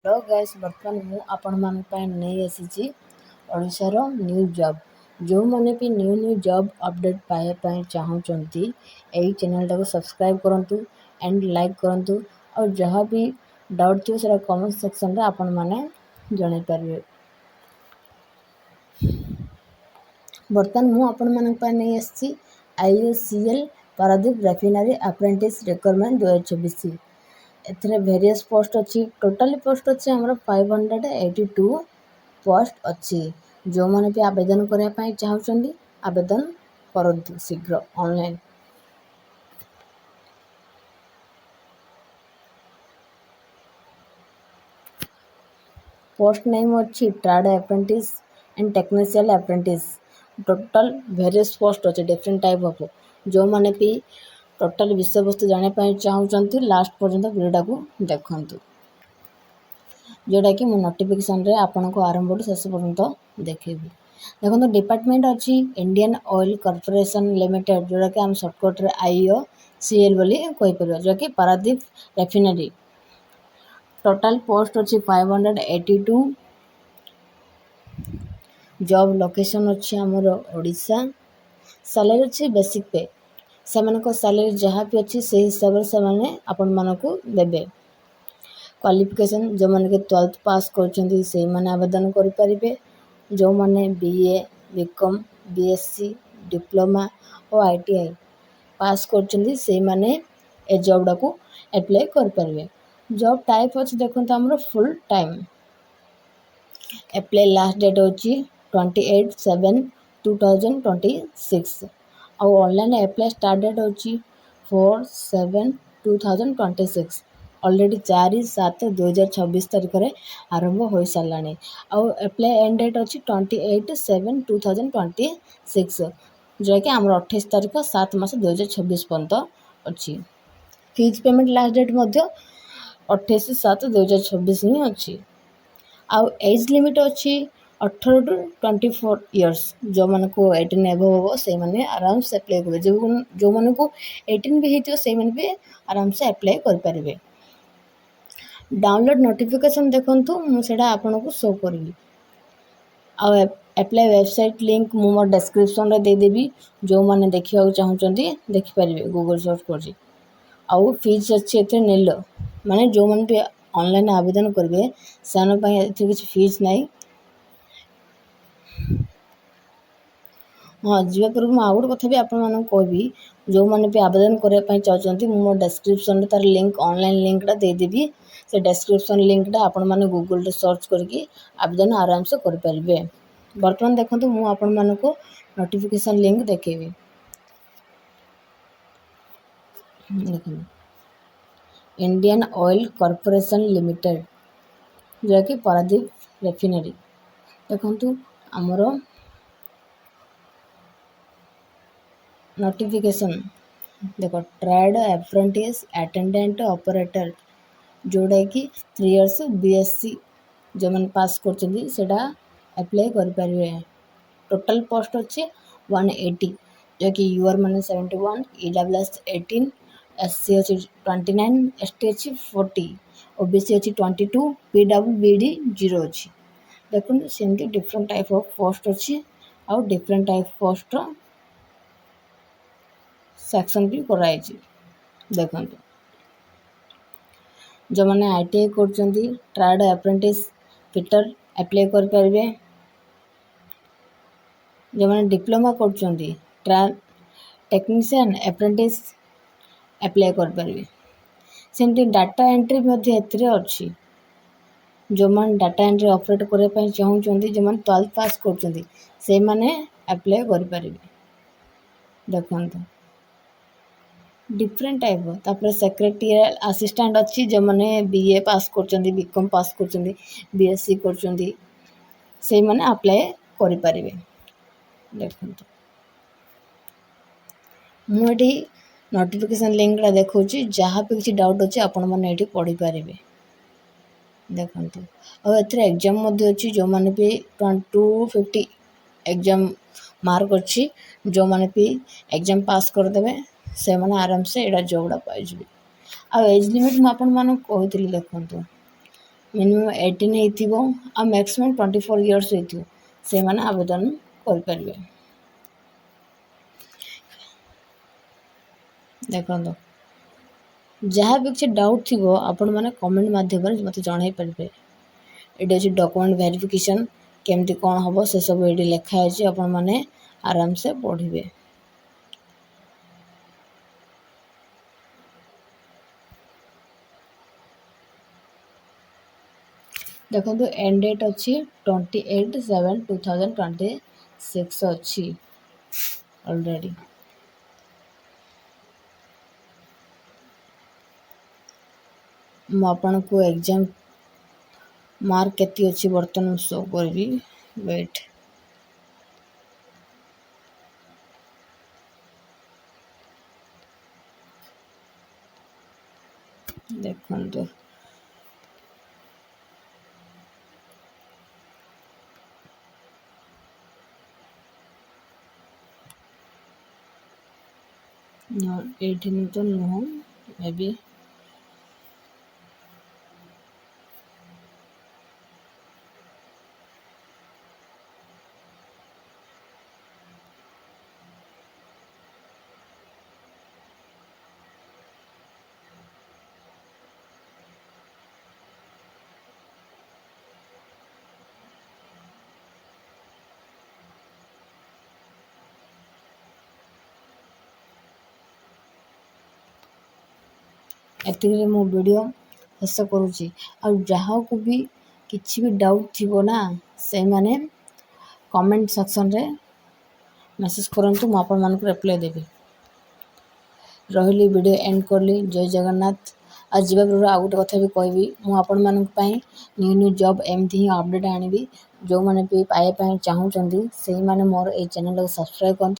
Hello guys बर्तमान मु आपण मान पय नहीं आसी ओडिशार न्यू जॉब जो माने भी न्यू जॉब अपडेट पाए पय चाहूचंती एही चैनल टाको सब्सक्राइब करंतु एंड लाइक करंतु और जहाँ भी डाउट थियो सेरा कमेंट सेक्शन रे आपण माने जणाई पारिबे। बर्तमान मु आपण मान पय नहीं आसी IOCL Paradip refinery apprentice requirement 2024 एथरे वेरियस पोस्ट अच्छी टोटली पोस्ट अच्छी हमर 582 पोस्ट अच्छी जो माने भी आवेदन करने पाई चाहउछंदी आवेदन करंतु शीघ्र ऑनलाइन। पोस्ट नेम अच्छी trade apprentice and technician apprentice total various post अच्छे डिफरेंट टाइप ऑफ जो माने भी टोटल विषय वस्तु जाने पाई चाहउछंती लास्ट पर्यंत वीडियो को देखंतु जोटा कि मो नोटिफिकेशन रे आपन को आरंभ शेष पर्यंत देखेबी। देखो डिपार्टमेंट अच्छी इंडियन ऑयल कॉर्पोरेशन लिमिटेड जोटा कि हम शॉर्टकट रे IOCL बोली कहि परबो जो कि पारादीप रेफिनरी टोटल पोस्ट अच्छी 582 जॉब लोकेशन अच्छी हमर ओडिशा सैलरी अच्छी बेसिक पे से मानको सैलरी जहाँ भी अच्छी से हिसाब से माने आपण मानको देबे। क्वालिफिकेशन जो माने के 12th पास करछंती से माने आवेदन करि परिबे जो माने BA BCom BSc डिप्लोमा और ITI पास करछंती से माने ए जॉब डाको अप्लाई कर परिबे। जॉब टाइप अछि देखंत हमरो full time apply last date होची 28/7/2026 और ऑनलाइन अप्लाई स्टार्ट डेट होची 4/7/2026 ऑलरेडी 4/7/2026 तारीख रे आरंभ हो सारानी और अप्लाई एंड डेट अच्छी 28/7/2026 जो कि आम 28 तारीख 7 मास 2026 पर्यंत अच्छी। फीस पेमेंट लास्ट डेट 28/7/2026 ही अच्छी। आउ एज लिमिट अच्छी 18 to 24 इयर्स जो मन को 18 एबव हो से माने आराम से अप्लाई कर जो मन को 18 भी हेतियो से माने भी आराम से अप्लाई कर परिबे। डाउनलोड नोटिफिकेशन देखंतु मु सेडा आपन को शो करबी आ अप्लाई वेबसाइट लिंक मु मोर डिस्क्रिप्शन रे दे देबी जो माने देखिया चाहउचंती देखि परिबे गूगल सर्च करजी। आउ फीस अच्छे एते नेल माने जो मन भी ऑनलाइन आवेदन करबे सानो पय एते किछ फीस नाही। हाँ जीवा पूर्व में आउट कथा भी आपण मानन कहबी जो माने भी आवेदन करे पय चाहउचंती मु मोर डिस्क्रिप्शन रे तार लिंक ऑनलाइन लिंक टा दे देबी से डिस्क्रिप्शन लिंक टा आपण माने गूगल रे सर्च करके आवेदन आराम से कर परिबे। वर्तमान देखंतु मु आपण मानन को नोटिफिकेशन लिंक देखेबी। देखंतु इंडियन ऑयल कॉर्पोरेशन लिमिटेड जो कि पारादीप रेफिनरी देखंतु हमरो नोटिफिकेशन देखो ट्रेड अप्रेंटिस अटेंडेंट ऑपरेटर जोड़ा कि 3 इयर्स BSc जो मन पास करछंती सेटा अप्लाई कर परिबे। टोटल पोस्ट अछि 180 जो कि यूआर माने 71 EWS 18 SC अछि 29 ST अछि 40 OBC अछि 22 PWBD 0 अछि। देखो सेमती डिफरेंट टाइप ऑफ पोस्ट अछि और डिफरेंट टाइप पोस्ट सेक्शन भी कराई देखंतु जो मैंने ITI करछंती ट्रेड अप्रेंटिस फिटर अप्लाई कर परिबे। जो मैंने डिप्लोमा करछंती ट्रेड टेक्नीशियन अप्रेंटिस अप्लाई कर परिबे। सेमती डाटा एंट्री मध्ये एथरे अछि जो मन डाटा एंट्री ऑपरेट करे पय चाहउचंती जो मन 12th पास करछंती से माने अप्लाई कर परिबे। देखंतु डिफरेंट टाइप तापर सेक्रेटरियल असिस्टेंट अच्छी जो माने BA पास करछंती BCom पास करछंती BSc करछंती से माने अप्लाई करि परिबे। देखंतु मु एठी नोटिफिकेशन लिंक ला देखौची जहाँ पे किछि डाउट अछि आपण माने एठी पढि परिबे। देखंतु और एथरे एग्जाम मध्ये अछि जो माने भी 250 एग्जाम मार्क अछि जो माने भी एग्जाम पास कर देबे से माने आराम से एडा जॉबडा पाइ जबे। आ एज लिमिट म आपण माने कहतिली देखंतु ମିନିମମ୍ 18 ହେଇଥିବ ଆଉ ମ୍ୟାକ୍ସିମମ୍ 24 ଇୟର୍ସ ହେଇଥିବ ସେମାନେ ଆବେଦନ କରିପାରିବେ। ଦେଖନ୍ତୁ ଯାହା ବି କିଛି ଡାଉଟ୍ ଥିବ ଆପଣମାନେ କମେଣ୍ଟ ମାଧ୍ୟମରେ ମୋତେ ଜଣାଇ ପାରିବେ। ଏଇଠି ଅଛି ଡକୁମେଣ୍ଟ ଭେରିଫିକେସନ୍ କେମିତି କ'ଣ ହେବ ସେସବୁ ଏଇଠି ଲେଖା ଅଛି, ଆପଣମାନେ ଆରାମସେ ପଢ଼ିବେ। ଦେଖନ୍ତୁ ଏଣ୍ଡ ଡେଟ୍ ଅଛି 28/7/2026 ଅଛି ଅଲରେଡ଼ି। ମୁଁ ଆପଣଙ୍କୁ ଏକ୍ଜାମ୍ ମାର୍କ କେତେ ଅଛି ବର୍ତ୍ତମାନ ଶୋ କରିବି, ୱେଟ୍। ଦେଖନ୍ତୁ ଏଇଠି ତ ନୁହଁ, ମେ ବି ଏତିକିରେ ମୁଁ ଭିଡ଼ିଓ ଶେଷ କରୁଛି। ଆଉ ଯାହାକୁ ବି କିଛି ବି ଡାଉଟ୍ ଥିବ ନା ସେଇମାନେ କମେଣ୍ଟ ସେକ୍ସନ୍ରେ ମେସେଜ୍ କରନ୍ତୁ, ମୁଁ ଆପଣମାନଙ୍କୁ ରିପ୍ଲାଏ ଦେବି। ରହିଲି, ଭିଡ଼ିଓ ଏଣ୍ଡ କଲି। ଜୟ ଜଗନ୍ନାଥ। ଆଉ ଯିବା ପୂର୍ବରୁ ଆଉ ଗୋଟେ କଥା ବି କହିବି, ମୁଁ ଆପଣମାନଙ୍କ ପାଇଁ ନ୍ୟୁ ଜବ୍ ଏମିତି ହିଁ ଅପଡ଼େଟ୍ ଆଣିବି। ଯେଉଁମାନେ ବି ପାଇବା ପାଇଁ ଚାହୁଁଛନ୍ତି ସେଇମାନେ ମୋର ଏଇ ଚ୍ୟାନେଲକୁ ସବସ୍କ୍ରାଇବ୍ କରନ୍ତୁ।